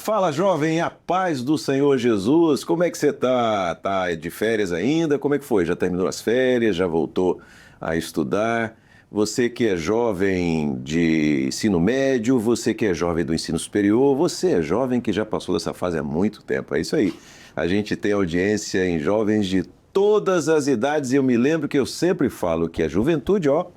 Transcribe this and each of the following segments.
Fala, jovem, a paz do Senhor Jesus. Como é que você tá? Tá de férias ainda? Como é que foi? Já terminou as férias? Já voltou a estudar? Você que é jovem de ensino médio, você que é jovem do ensino superior, você é jovem que já passou dessa fase há muito tempo. É isso aí. A gente tem audiência em jovens de todas as idades e eu me lembro que eu sempre falo que a juventude, ó,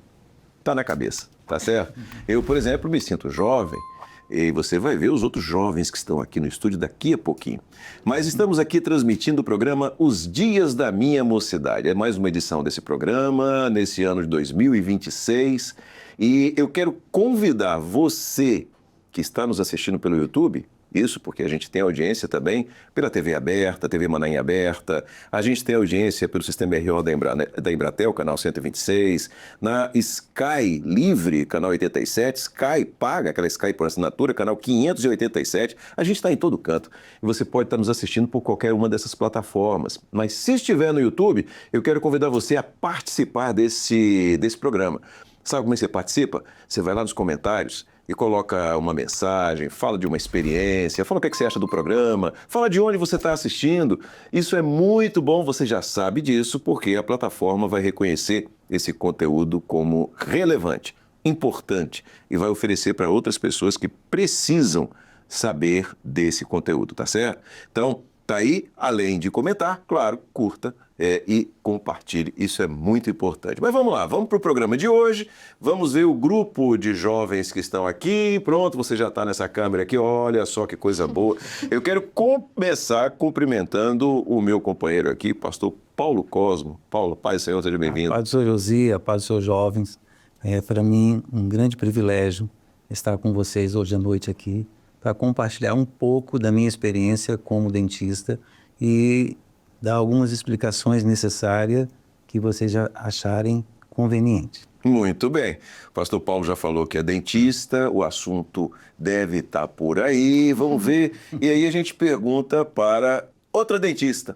tá na cabeça, tá certo? Eu, por exemplo, me sinto jovem. E você vai ver os outros jovens que estão aqui no estúdio daqui a pouquinho. Mas estamos aqui transmitindo o programa Os Dias da Minha Mocidade. É mais uma edição desse programa, nesse ano de 2026. E eu quero convidar você que está nos assistindo pelo YouTube, isso porque a gente tem audiência também pela TV aberta, TV Manaim aberta, a gente tem audiência pelo sistema RO da Embratel, canal 126, na Sky Livre, canal 87, Sky paga, aquela Sky por assinatura, canal 587, a gente está em todo canto e você pode estar nos assistindo por qualquer uma dessas plataformas. Mas se estiver no YouTube, eu quero convidar você a participar desse programa. Sabe como é que você participa? Você vai lá nos comentários e coloca uma mensagem, fala de uma experiência, fala o que é que você acha do programa, fala de onde você está assistindo. Isso é muito bom, você já sabe disso, porque a plataforma vai reconhecer esse conteúdo como relevante, importante e vai oferecer para outras pessoas que precisam saber desse conteúdo, tá certo? Então, tá aí, além de comentar, claro, curta e compartilhe, isso é muito importante. Mas vamos lá, vamos para o programa de hoje, vamos ver o grupo de jovens que estão aqui. Pronto, você já está nessa câmera aqui, olha só que coisa boa. Eu quero começar cumprimentando o meu companheiro aqui, pastor Paulo Cosmo. Paulo, paz do Senhor, seja bem-vindo. Paz do Senhor Josia, paz dos seus jovens. É para mim um grande privilégio estar com vocês hoje à noite aqui, para compartilhar um pouco da minha experiência como dentista e dar algumas explicações necessárias que vocês já acharem conveniente. Muito bem. O pastor Paulo já falou que é dentista, o assunto deve estar por aí, vamos ver. E aí a gente pergunta para outra dentista.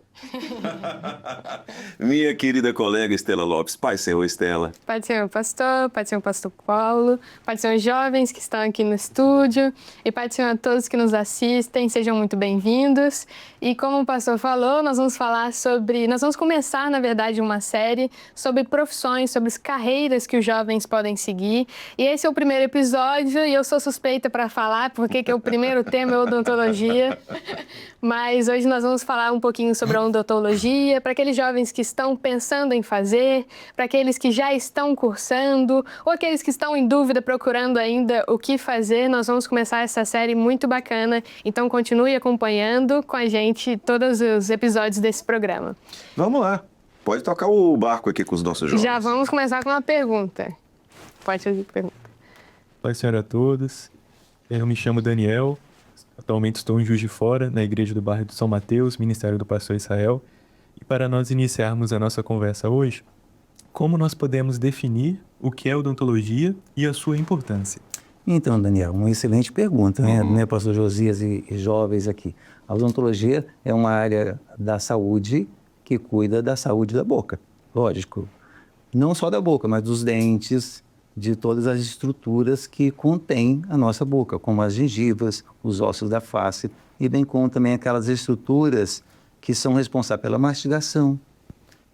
Minha querida colega Estela Lopes. Pai do Senhor, Estela. Pai do Senhor pastor, Pai do Senhor pastor Paulo, Pai do Senhor jovens que estão aqui no estúdio e Pai do Senhor a todos que nos assistem, sejam muito bem-vindos. E como o pastor falou, nós vamos começar, na verdade, uma série sobre profissões, sobre as carreiras que os jovens podem seguir. E esse é o primeiro episódio e eu sou suspeita para falar, porque que o primeiro tema é odontologia. Mas hoje nós vamos falar um pouquinho sobre a odontologia, para aqueles jovens que estão pensando em fazer, para aqueles que já estão cursando, ou aqueles que estão em dúvida, procurando ainda o que fazer. Nós vamos começar essa série muito bacana, então continue acompanhando com a gente todos os episódios desse programa. Vamos lá. Pode tocar o barco aqui com os nossos jovens. Já vamos começar com uma pergunta. Pode fazer a pergunta. Pai, Senhor a todos. Eu me chamo Daniel. Atualmente estou em Juiz de Fora, na igreja do bairro de São Mateus, Ministério do Pastor Israel. E para nós iniciarmos a nossa conversa hoje, como nós podemos definir o que é odontologia e a sua importância? Então, Daniel, uma excelente pergunta, né, pastor Josias e jovens aqui. A odontologia é uma área da saúde que cuida da saúde da boca, lógico. Não só da boca, mas dos dentes, de todas as estruturas que contém a nossa boca, como as gengivas, os ossos da face, e bem como também aquelas estruturas que são responsáveis pela mastigação,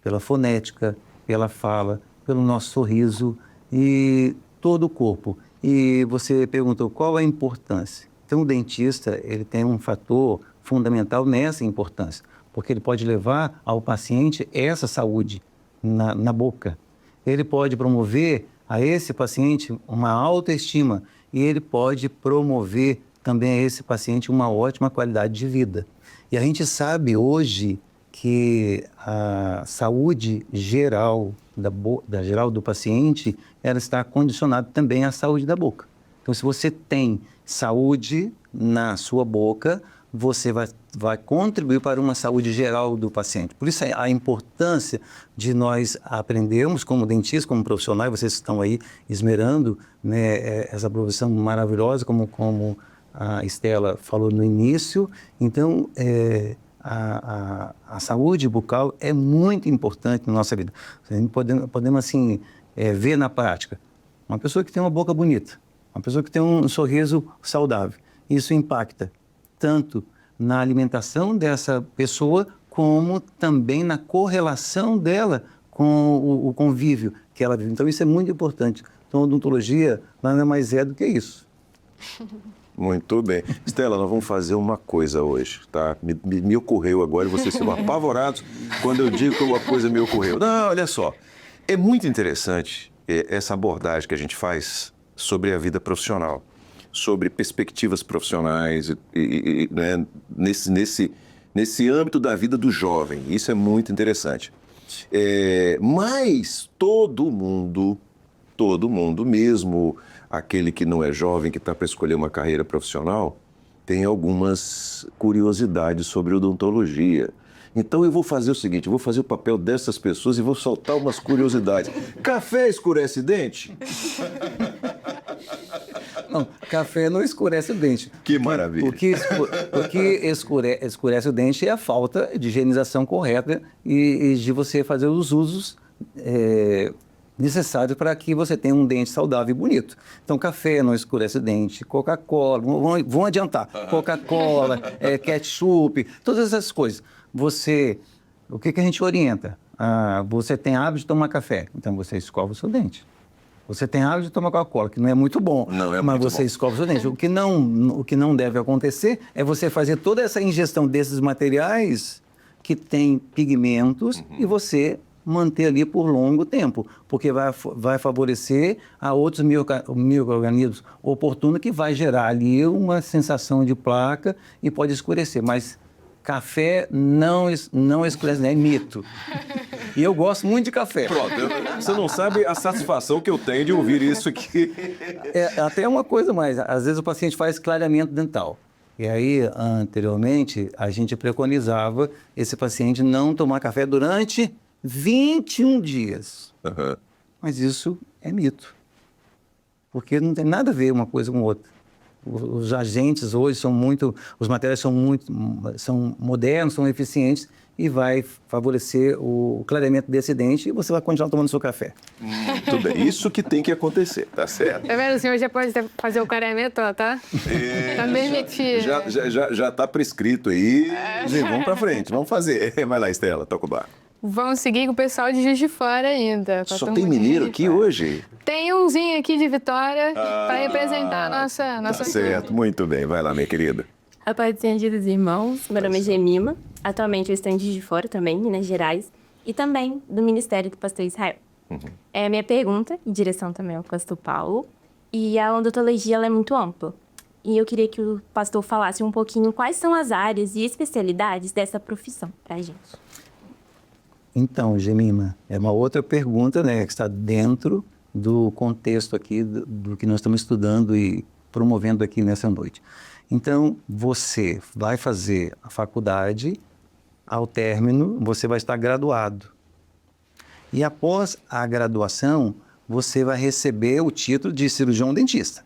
pela fonética, pela fala, pelo nosso sorriso e todo o corpo. E você perguntou qual é a importância. Então, o dentista, ele tem um fator fundamental nessa importância, porque ele pode levar ao paciente essa saúde na boca. Ele pode promover a esse paciente uma autoestima e ele pode promover também a esse paciente uma ótima qualidade de vida. E a gente sabe hoje que a saúde geral geral do paciente, ela está condicionada também à saúde da boca. Então, se você tem saúde na sua boca, você vai contribuir para uma saúde geral do paciente. Por isso a importância de nós aprendermos como dentistas, como profissionais, vocês estão aí esmerando, né, essa profissão maravilhosa, como a Estela falou no início. Então, a saúde bucal é muito importante na nossa vida. Podemos assim, ver na prática. Uma pessoa que tem uma boca bonita, uma pessoa que tem um sorriso saudável, isso impacta tanto na alimentação dessa pessoa, como também na correlação dela com o convívio que ela vive. Então, isso é muito importante. Então, a odontologia nada mais é do que isso. Muito bem. Estela, nós vamos fazer uma coisa hoje, tá? Me ocorreu agora e vocês ficam apavorados quando eu digo que uma coisa me ocorreu. Não, olha só. É muito interessante essa abordagem que a gente faz sobre a vida profissional, sobre perspectivas profissionais, né, nesse âmbito da vida do jovem. Isso é muito interessante. Mas todo mundo mesmo, aquele que não é jovem, que está para escolher uma carreira profissional, tem algumas curiosidades sobre odontologia. Então eu vou fazer o seguinte, eu vou fazer o papel dessas pessoas e vou soltar umas curiosidades. Café escurece dente? Não, café não escurece o dente. Que maravilha. O que escurece o dente é a falta de higienização correta e de você fazer os usos necessários para que você tenha um dente saudável e bonito. Então, café não escurece o dente, Coca-Cola, vão adiantar, Coca-Cola, ketchup, todas essas coisas. O que a gente orienta? Você tem hábito de tomar café, então você escova o seu dente. Você tem hábito de tomar Coca-Cola, que não é muito bom, mas você escova o seu dente. O que não deve acontecer é você fazer toda essa ingestão desses materiais que têm pigmentos e você manter ali por longo tempo, porque vai favorecer a outros micro-organismos oportunos que vai gerar ali uma sensação de placa e pode escurecer, mas café não escurece, é mito. E eu gosto muito de café. Pronto, você não sabe a satisfação que eu tenho de ouvir isso aqui. Até uma coisa mais, às vezes o paciente faz clareamento dental. E aí, anteriormente, a gente preconizava esse paciente não tomar café durante 21 dias. Uhum. Mas isso é mito. Porque não tem nada a ver uma coisa com outra. Os agentes hoje os materiais são modernos, são eficientes e vai favorecer o clareamento desse dente e você vai continuar tomando seu café. Tudo bem, isso que tem que acontecer, tá certo? Tá vendo? O senhor já pode fazer o clareamento, ó, tá? Também meti. Já tá prescrito aí. Vamos pra frente, vamos fazer. Vai lá, Estela, toca o barco. Vamos seguir com o pessoal de Juiz de Fora ainda. Só tem mineiro aqui hoje? Tem umzinho aqui de Vitória para representar a nossa Tá certo, muito bem. Vai lá, minha querida. A paz do Senhor de dos irmãos, meu nome é Gemima. Atualmente eu estou em Juiz de Fora também, Minas Gerais, e também do Ministério do Pastor Israel. É a minha pergunta, em direção também ao pastor Paulo, e a odontologia ela é muito ampla. E eu queria que o pastor falasse um pouquinho quais são as áreas e especialidades dessa profissão para a gente. Então, Gemima, é uma outra pergunta, né, que está dentro do contexto aqui do que nós estamos estudando e promovendo aqui nessa noite. Então, você vai fazer a faculdade, ao término, você vai estar graduado. E após a graduação, você vai receber o título de cirurgião dentista,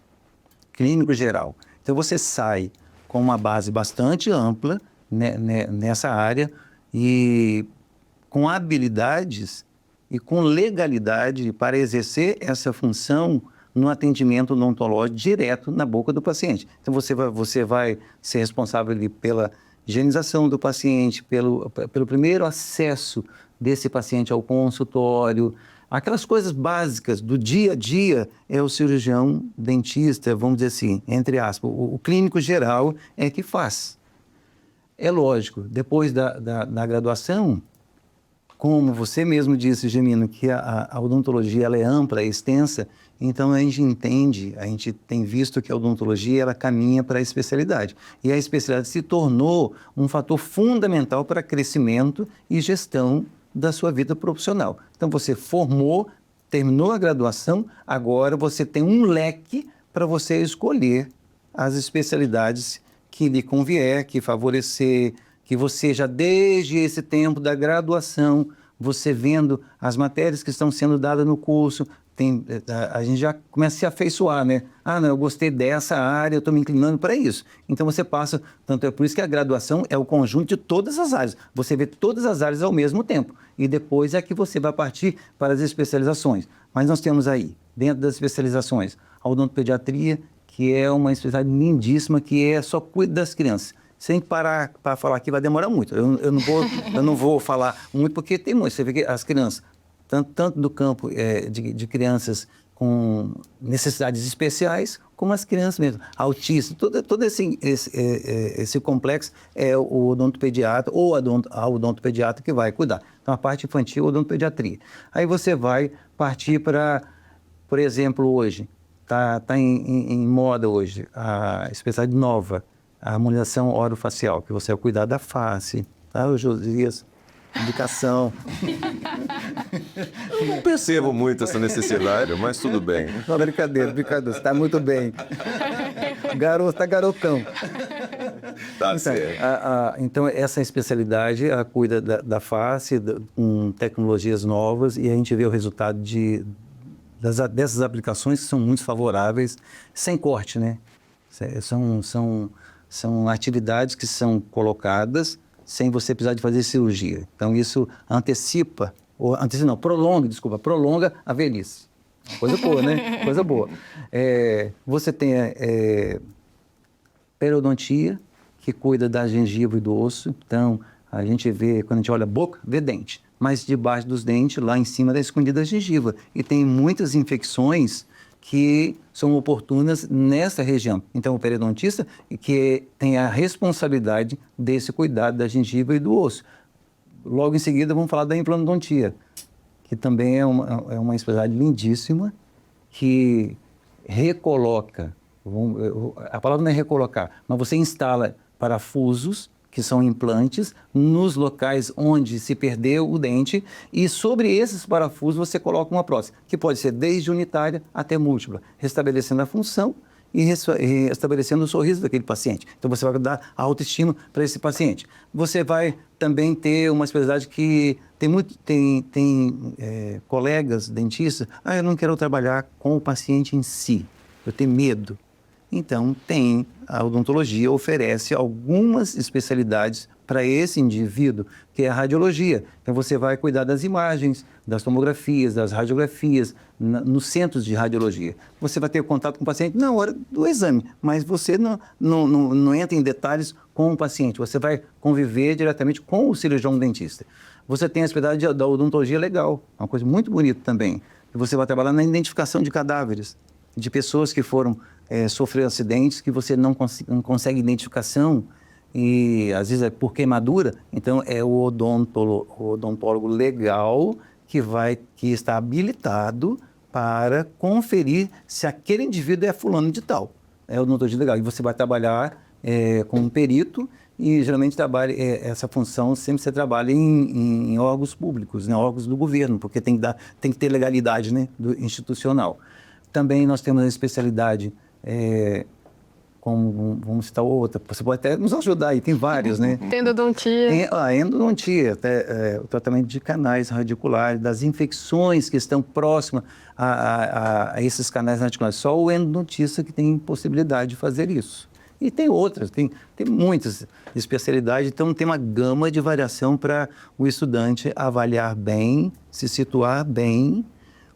clínico geral. Então, você sai com uma base bastante ampla nessa área e com habilidades e com legalidade para exercer essa função no atendimento odontológico direto na boca do paciente. Então, você vai ser responsável ali pela higienização do paciente, pelo primeiro acesso desse paciente ao consultório. Aquelas coisas básicas do dia a dia é o cirurgião dentista, vamos dizer assim, entre aspas. O clínico geral é que faz. É lógico, depois da graduação, como você mesmo disse, Gemino, que a odontologia ela é ampla, é extensa, então a gente tem visto que a odontologia ela caminha para a especialidade. E a especialidade se tornou um fator fundamental para crescimento e gestão da sua vida profissional. Então você formou, terminou a graduação, agora você tem um leque para você escolher as especialidades que lhe convier, que favorecer, que você já desde esse tempo da graduação, você vendo as matérias que estão sendo dadas no curso, a gente já começa a se afeiçoar, né? Não, eu gostei dessa área, eu estou me inclinando para isso. Então você passa, tanto é por isso que a graduação é o conjunto de todas as áreas. Você vê todas as áreas ao mesmo tempo. E depois é que você vai partir para as especializações. Mas nós temos aí, dentro das especializações, a odontopediatria, que é uma especialidade lindíssima, que só cuida das crianças. sem parar para falar aqui, vai demorar muito. Eu não vou falar muito, porque tem muito. Você vê que as crianças, tanto do campo de crianças com necessidades especiais, como as crianças mesmo, autistas, todo esse complexo é o odontopediatra ou a odontopediatra que vai cuidar. Então, a parte infantil, odontopediatria. Aí você vai partir para, por exemplo, hoje, está em moda hoje, a especialidade nova, a harmonização orofacial, que você vai cuidar da face, tá, o Josias? Indicação. Não percebo muito essa necessidade, mas tudo bem. Não, brincadeira, você está muito bem. Garoto, está garotão. Tá certo. Então, essa especialidade cuida da face, com tecnologias novas, e a gente vê o resultado dessas aplicações que são muito favoráveis, sem corte, né? São atividades que são colocadas sem você precisar de fazer cirurgia. Então, isso prolonga a velhice. Coisa boa, né? Coisa boa. Você tem periodontia, que cuida da gengiva e do osso. Então, a gente vê, quando a gente olha a boca, vê dente. Mas debaixo dos dentes, lá em cima, está escondida a gengiva. E tem muitas infecções que são oportunas nessa região. Então, o periodontista que tem a responsabilidade desse cuidado da gengiva e do osso. Logo em seguida, vamos falar da implantodontia, que também é uma especialidade lindíssima, que recoloca, a palavra não é recolocar, mas você instala parafusos, que são implantes, nos locais onde se perdeu o dente, e sobre esses parafusos você coloca uma prótese, que pode ser desde unitária até múltipla, restabelecendo a função e restabelecendo o sorriso daquele paciente. Então você vai dar autoestima para esse paciente. Você vai também ter uma especialidade que tem colegas dentistas, eu não quero trabalhar com o paciente em si, eu tenho medo. Então, a odontologia oferece algumas especialidades para esse indivíduo, que é a radiologia. Então, você vai cuidar das imagens, das tomografias, das radiografias, nos centros de radiologia. Você vai ter contato com o paciente na hora do exame, mas você não entra em detalhes com o paciente. Você vai conviver diretamente com o cirurgião dentista. Você tem a especialidade da odontologia legal, uma coisa muito bonita também. Você vai trabalhar na identificação de cadáveres, de pessoas que foram sofrer acidentes, que você não consegue identificação, e às vezes é por queimadura. Então é o odontólogo legal que está habilitado para conferir se aquele indivíduo é fulano de tal. É o odontologia legal. E você vai trabalhar com um perito, e geralmente essa função sempre você trabalha em órgãos públicos, né, órgãos do governo, porque tem que ter legalidade, né, institucional. Também nós temos a especialidade, como vamos citar outra, você pode até nos ajudar aí, tem vários, né? Endodontia. Endodontia, o tratamento de canais radiculares, das infecções que estão próximas a esses canais radiculares. Só o endodontista que tem possibilidade de fazer isso. E tem outras, tem muitas especialidades, então tem uma gama de variação para o estudante avaliar bem, se situar bem.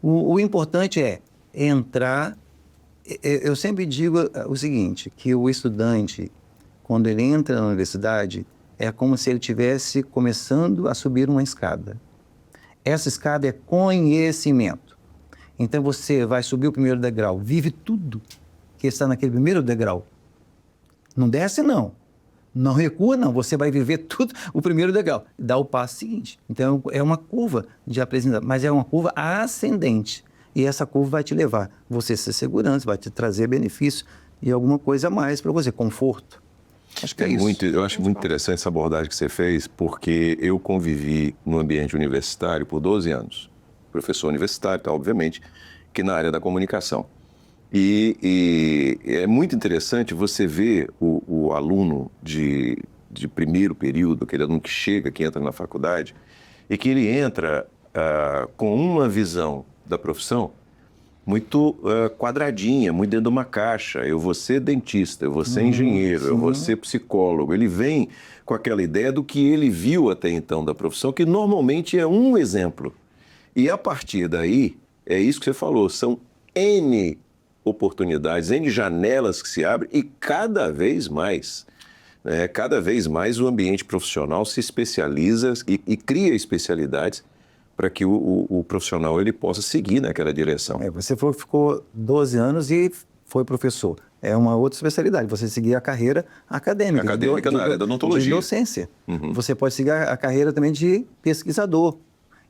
O importante é entrar. Eu sempre digo o seguinte, que o estudante, quando ele entra na universidade, é como se ele estivesse começando a subir uma escada. Essa escada é conhecimento. Então você vai subir o primeiro degrau, vive tudo que está naquele primeiro degrau. Não desce, não. Não recua, não. Você vai viver tudo o primeiro degrau. Dá o passo seguinte. Então é uma curva de aprendizagem, mas é uma curva ascendente. E essa curva vai te levar, você ser segurança, vai te trazer benefício e alguma coisa a mais para você, conforto. Acho que é isso. Eu acho muito interessante essa abordagem que você fez, porque eu convivi no ambiente universitário por 12 anos. Professor universitário, tá, obviamente, que na área da comunicação. E é muito interessante você ver o aluno de primeiro período, aquele aluno que chega, que entra na faculdade, e que ele entra com uma visão da profissão muito quadradinha, muito dentro de uma caixa. Eu vou ser dentista, eu vou ser engenheiro, eu vou ser psicólogo. Ele vem com aquela ideia do que ele viu até então da profissão, que normalmente é um exemplo. E a partir daí, é isso que você falou, são N oportunidades, N janelas que se abrem, e cada vez mais né? Cada vez mais o ambiente profissional se especializa e cria especialidades para que o profissional ele possa seguir naquela direção. Você ficou 12 anos e foi professor. É uma outra especialidade, você seguir a carreira acadêmica. Acadêmica na área da odontologia. De docência. Você pode seguir a carreira também de pesquisador.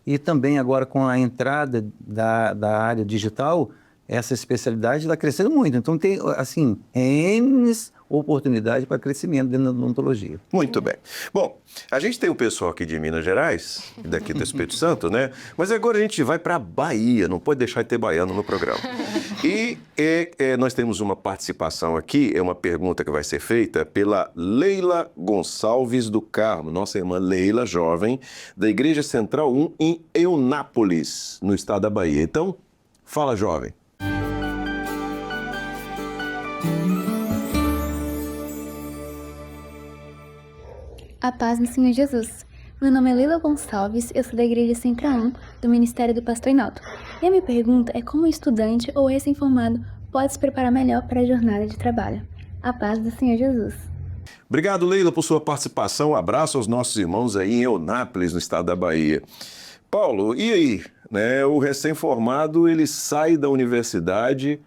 E também agora com a entrada da área digital, essa especialidade está crescendo muito. Então tem, assim, N oportunidade para crescimento dentro da odontologia. Muito bem. Bom, a gente tem o pessoal aqui de Minas Gerais, daqui do Espírito Santo, né? Mas agora a gente vai para a Bahia, não pode deixar de ter baiano no programa. E nós temos uma participação aqui, é uma pergunta que vai ser feita pela Leila Gonçalves do Carmo, nossa irmã Leila, jovem, da Igreja Central 1 em Eunápolis, no estado da Bahia. Então, fala, jovem. A paz no Senhor Jesus. Meu nome é Leila Gonçalves, eu sou da Igreja Central 1, do Ministério do Pastor Inaldo. E a minha pergunta é como um estudante ou recém-formado pode se preparar melhor para a jornada de trabalho. A paz do Senhor Jesus. Obrigado, Leila, por sua participação. Um abraço aos nossos irmãos aí em Eunápolis, no estado da Bahia. Paulo, e aí? Né, o recém-formado, ele sai da universidade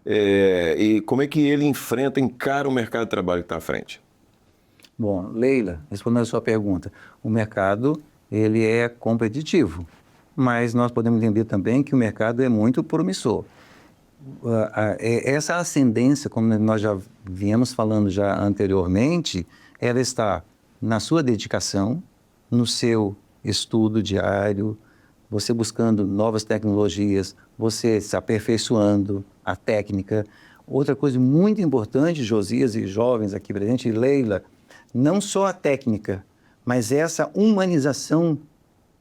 e como é que ele encara o mercado de trabalho que está à frente? Bom, Leila, respondendo a sua pergunta, o mercado ele é competitivo, mas nós podemos entender também que o mercado é muito promissor. Essa ascendência, como nós já viemos falando já anteriormente, ela está na sua dedicação, no seu estudo diário, você buscando novas tecnologias, você se aperfeiçoando a técnica. Outra coisa muito importante, Josias e jovens aqui presentes, e Leila, não só a técnica, mas essa humanização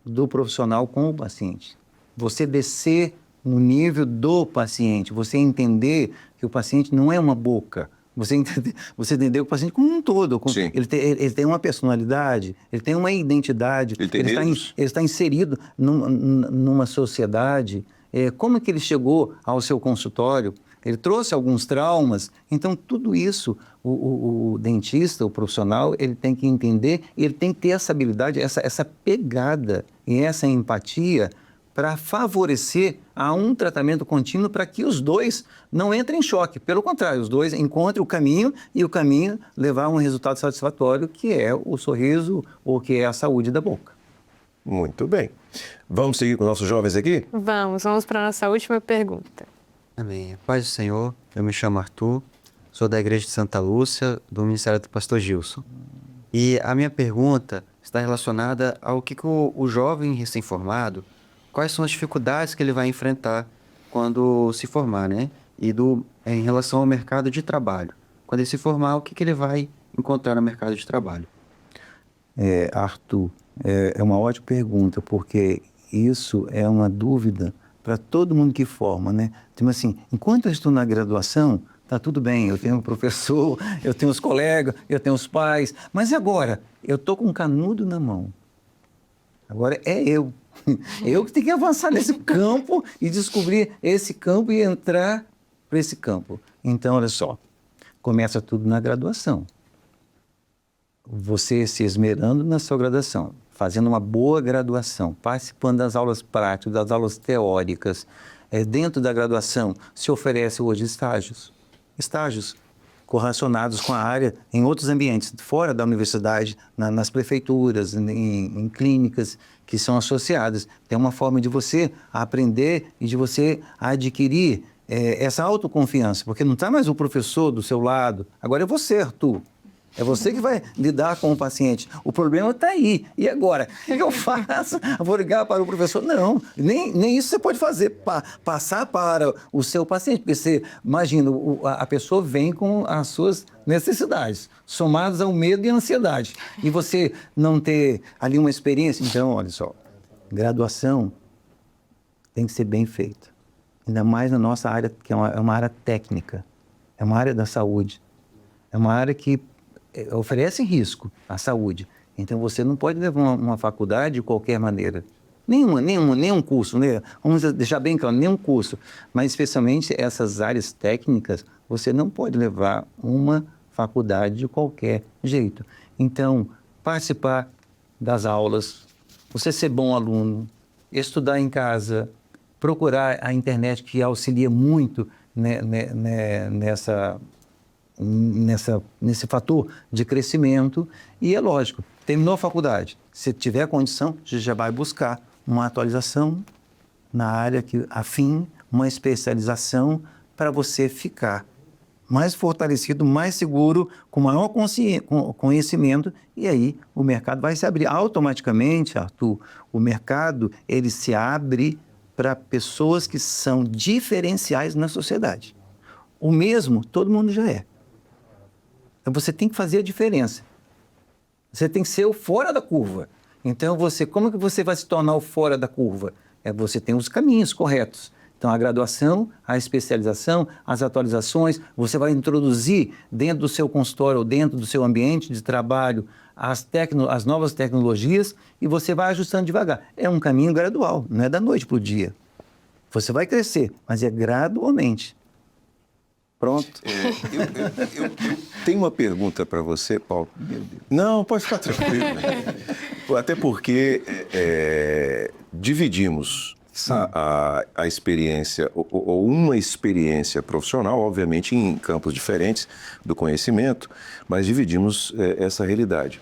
do profissional com o paciente. Você descer no nível do paciente, você entender que o paciente não é uma boca, você entender o paciente como um todo. Ele tem uma personalidade, ele tem uma identidade, ele está inserido numa sociedade. Como é que ele chegou ao seu consultório? Ele trouxe alguns traumas. Então, tudo isso, o dentista, o profissional, ele tem que entender, ele tem que ter essa habilidade, essa pegada e essa empatia para favorecer a um tratamento contínuo para que os dois não entrem em choque. Pelo contrário, os dois encontrem o caminho e o caminho levar a um resultado satisfatório, que é o sorriso ou que é a saúde da boca. Muito bem. Vamos seguir com nossos jovens aqui? Vamos para a nossa última pergunta. Amém. Paz do Senhor, eu me chamo Arthur, sou da Igreja de Santa Lúcia, do Ministério do Pastor Gilson. E a minha pergunta está relacionada ao que o jovem recém-formado, quais são as dificuldades que ele vai enfrentar quando se formar, né? E em relação ao mercado de trabalho. Quando ele se formar, o que ele vai encontrar no mercado de trabalho? Arthur, é uma ótima pergunta, porque isso é uma dúvida para todo mundo que forma, né? Tipo assim, enquanto eu estou na graduação, tá tudo bem, eu tenho um professor, eu tenho os colegas, eu tenho os pais, mas e agora? Eu tô com um canudo na mão. Agora é eu. Eu que tenho que avançar nesse campo e descobrir esse campo e entrar para esse campo. Então, olha só, começa tudo na graduação. Você se esmerando na sua graduação, fazendo uma boa graduação, participando das aulas práticas, das aulas teóricas. Dentro da graduação se oferece hoje estágios correlacionados com a área em outros ambientes, fora da universidade, nas prefeituras, em clínicas que são associadas. Tem uma forma de você aprender e de você adquirir essa autoconfiança, porque não está mais o professor do seu lado, agora é você, Arthur. É você que vai lidar com o paciente. O problema está aí. E agora? O que eu faço? Eu vou ligar para o professor? Não, nem isso você pode fazer. Passar para o seu paciente. Porque você, imagina, a pessoa vem com as suas necessidades, somadas ao medo e à ansiedade. E você não ter ali uma experiência. Então, olha só, graduação tem que ser bem feita. Ainda mais na nossa área, que é uma área técnica. É uma área da saúde. É uma área que oferece risco à saúde. Então, você não pode levar uma faculdade de qualquer maneira. Nenhum curso, né? Vamos deixar bem claro, nenhum curso. Mas, especialmente, essas áreas técnicas, você não pode levar uma faculdade de qualquer jeito. Então, participar das aulas, você ser bom aluno, estudar em casa, procurar a internet, que auxilia muito nesse fator de crescimento. E é lógico, terminou a faculdade, se tiver condição, você já vai buscar uma atualização na área afim, uma especialização para você ficar mais fortalecido, mais seguro, com maior conhecimento, e aí o mercado vai se abrir. Automaticamente, Arthur, o mercado ele se abre para pessoas que são diferenciais na sociedade. O mesmo, todo mundo já é. Então você tem que fazer a diferença. Você tem que ser o fora da curva. Então como que você vai se tornar o fora da curva? Você tem os caminhos corretos. Então, a graduação, a especialização, as atualizações, você vai introduzir dentro do seu consultório ou dentro do seu ambiente de trabalho as novas tecnologias e você vai ajustando devagar. É um caminho gradual, não é da noite para o dia. Você vai crescer, mas é gradualmente. Pronto. Eu tenho uma pergunta para você, Paulo. Meu Deus. Não, pode ficar tranquilo. Até porque dividimos a experiência, ou uma experiência profissional, obviamente em campos diferentes do conhecimento, mas dividimos essa realidade.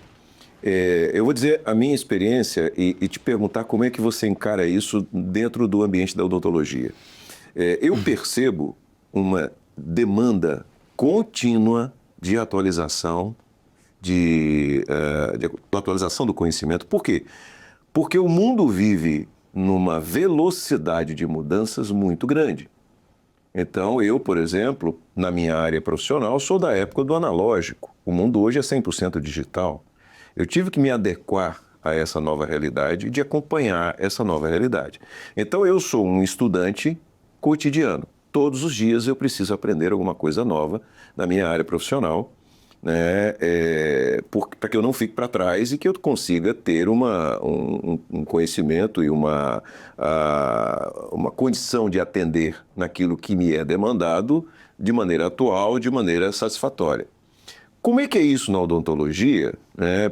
Eu vou dizer a minha experiência e te perguntar como é que você encara isso dentro do ambiente da odontologia. Eu percebo uma demanda contínua de atualização, de atualização do conhecimento. Por quê? Porque o mundo vive numa velocidade de mudanças muito grande. Então, eu, por exemplo, na minha área profissional, sou da época do analógico. O mundo hoje é 100% digital. Eu tive que me adequar a essa nova realidade e de acompanhar essa nova realidade. Então, eu sou um estudante cotidiano. Todos os dias eu preciso aprender alguma coisa nova na minha área profissional, né, para que eu não fique para trás e que eu consiga ter um conhecimento e uma condição de atender naquilo que me é demandado de maneira atual, de maneira satisfatória. Como é que é isso na odontologia?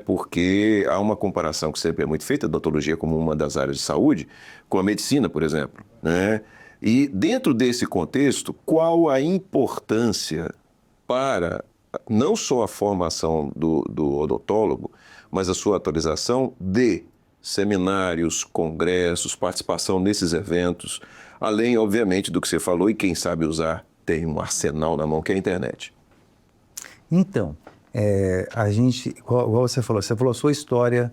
Porque há uma comparação que sempre é muito feita, a odontologia como uma das áreas de saúde, com a medicina, por exemplo, né? E dentro desse contexto, qual a importância para não só a formação do odontólogo, mas a sua atualização de seminários, congressos, participação nesses eventos, além, obviamente, do que você falou, e quem sabe usar tem um arsenal na mão que é a internet. Então, a gente, igual você falou a sua história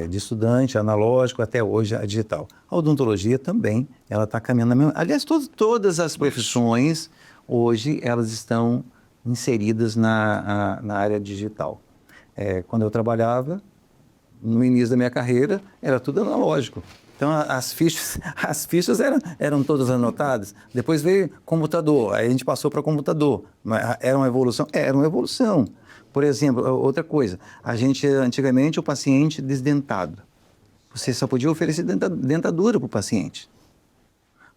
de estudante, analógico, até hoje a digital. A odontologia também, ela está caminhando na mesma... Aliás, todas as profissões, hoje, elas estão inseridas na área digital. Quando eu trabalhava, no início da minha carreira, era tudo analógico. Então, as fichas eram todas anotadas. Depois veio computador, aí a gente passou para computador. Era uma evolução? Era uma evolução. Por exemplo, outra coisa, antigamente, o paciente desdentado, você só podia oferecer dentadura para o paciente.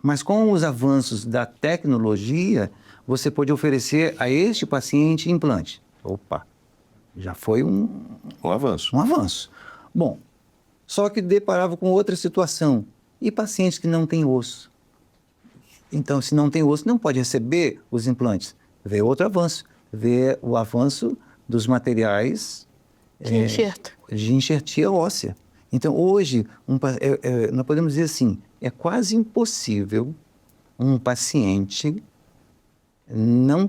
Mas com os avanços da tecnologia, você pode oferecer a este paciente implante. Opa, já foi um avanço. Um avanço. Bom, só que deparava com outra situação. E pacientes que não têm osso? Então, se não tem osso, não pode receber os implantes. Vê outro avanço. Vê o avanço dos materiais de enxertia óssea. Então, hoje, nós podemos dizer assim, é quase impossível um paciente não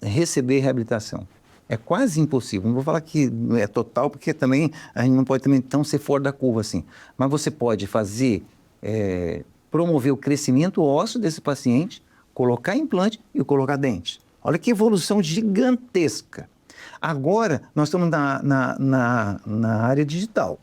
receber reabilitação. É quase impossível. Não vou falar que é total, porque também a gente não pode também tão ser fora da curva assim. Mas você pode fazer, promover o crescimento ósseo desse paciente, colocar implante e colocar dente. Olha que evolução gigantesca. Agora, nós estamos na área digital.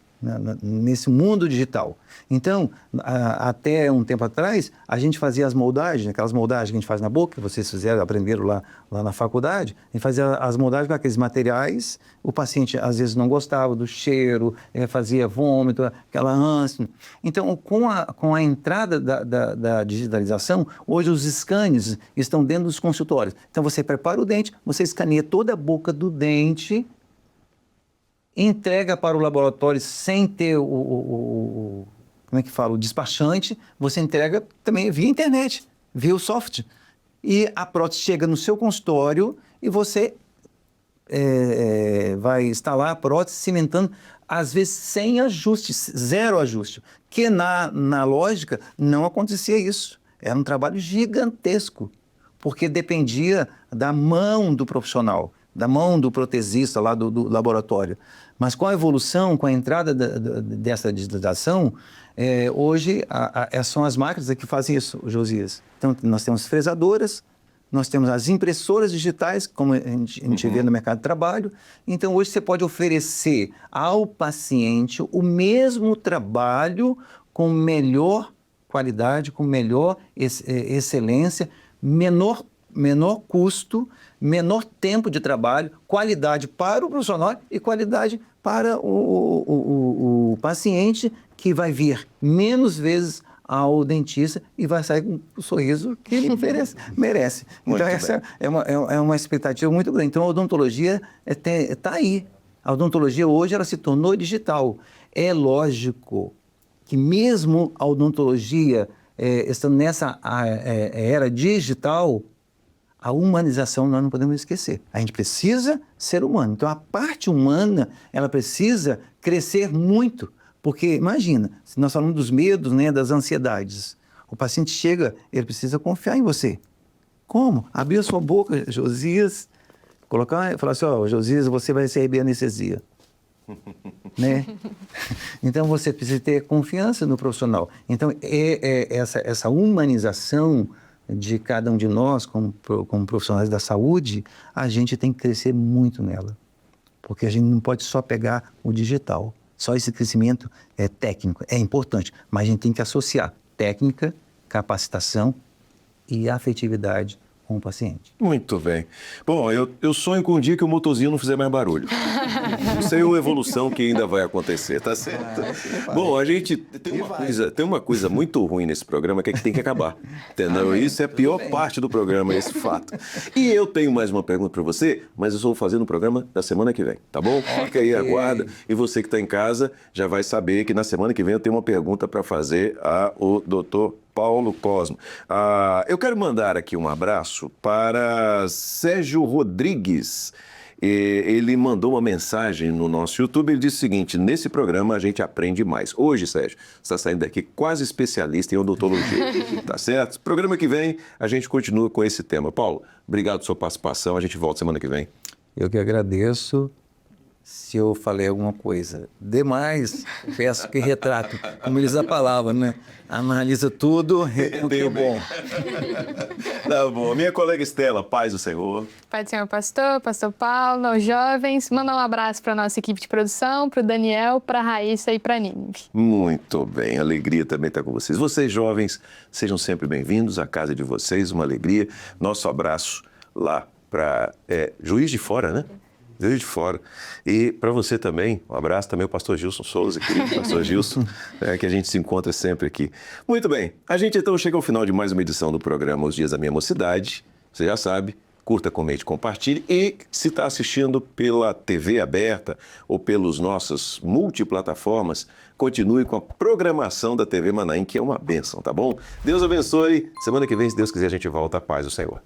nesse mundo digital. Então, até um tempo atrás, a gente fazia as moldagens, aquelas moldagens que a gente faz na boca, vocês aprenderam lá na faculdade, a gente fazia as moldagens com aqueles materiais, o paciente às vezes não gostava do cheiro, fazia vômito, aquela ânsia. Então, com a entrada da digitalização, hoje os scans estão dentro dos consultórios. Então, você prepara o dente, você escaneia toda a boca do dente, entrega para o laboratório sem ter como é que fala, o despachante, você entrega também via internet, via o software. E a prótese chega no seu consultório e você vai instalar a prótese cimentando, às vezes sem ajuste, zero ajuste. Que na lógica não acontecia isso. Era um trabalho gigantesco, porque dependia da mão do profissional, da mão do protesista lá do laboratório. Mas com a evolução, com a entrada dessa digitalização, hoje são as máquinas que fazem isso, Josias. Então, nós temos fresadoras, nós temos as impressoras digitais, como a gente vê no mercado de trabalho. Então, hoje você pode oferecer ao paciente o mesmo trabalho com melhor qualidade, com melhor excelência, menor custo, menor tempo de trabalho, qualidade para o profissional e qualidade para o paciente, que vai vir menos vezes ao dentista e vai sair com o sorriso que ele merece. Então, essa é uma expectativa muito grande. Então, a odontologia está aí. A odontologia hoje ela se tornou digital. É lógico que mesmo a odontologia estando nessa era digital, a humanização nós não podemos esquecer. A gente precisa ser humano. Então, a parte humana, ela precisa crescer muito. Porque, imagina, se nós falamos dos medos, né, das ansiedades, o paciente chega, ele precisa confiar em você. Como? Abrir a sua boca, Josias, falar assim, Josias, você vai receber anestesia. Né? Então, você precisa ter confiança no profissional. Então, essa humanização de cada um de nós, como profissionais da saúde, a gente tem que crescer muito nela. Porque a gente não pode só pegar o digital. Só esse crescimento técnico é importante, mas a gente tem que associar técnica, capacitação e afetividade com o paciente. Muito bem. Bom, eu sonho com um dia que o motorzinho não fizer mais barulho. Isso aí é uma evolução que ainda vai acontecer, tá certo? Bom, a gente tem uma coisa muito ruim nesse programa que é que tem que acabar, entendeu? Isso é a pior parte do programa, esse fato. E eu tenho mais uma pergunta para você, mas eu estou fazendo o programa da semana que vem, tá bom? Fica aí, aguarda. E você que está em casa já vai saber que na semana que vem eu tenho uma pergunta para fazer ao doutor Paulo Cosmo. Eu quero mandar aqui um abraço para Sérgio Rodrigues. Ele mandou uma mensagem no nosso YouTube. Ele disse o seguinte: nesse programa a gente aprende mais. Hoje, Sérgio, você está saindo daqui quase especialista em odontologia. Tá certo? Programa que vem a gente continua com esse tema. Paulo, obrigado pela sua participação. A gente volta semana que vem. Eu que agradeço. Se eu falei alguma coisa demais, peço que retrato, como eles a palavra, né? Analisa tudo, o que é bom. Tá bom. Minha colega Estela, paz do Senhor. Pai do Senhor Pastor Paulo, aos jovens. Manda um abraço para a nossa equipe de produção, para o Daniel, para a Raíssa e para a Nínive. Muito bem, alegria também estar com vocês. Vocês jovens, sejam sempre bem-vindos à casa de vocês, uma alegria. Nosso abraço lá para Juiz de Fora, né? Juiz de Fora. E para você também, um abraço também ao pastor Gilson Souza, querido pastor Gilson, que a gente se encontra sempre aqui. Muito bem, a gente então chega ao final de mais uma edição do programa Os Dias da Minha Mocidade. Você já sabe, curta, comente, compartilhe. E se está assistindo pela TV aberta ou pelas nossas multiplataformas, continue com a programação da TV Manaim, que é uma bênção, tá bom? Deus abençoe. Semana que vem, se Deus quiser, a gente volta. A paz do Senhor.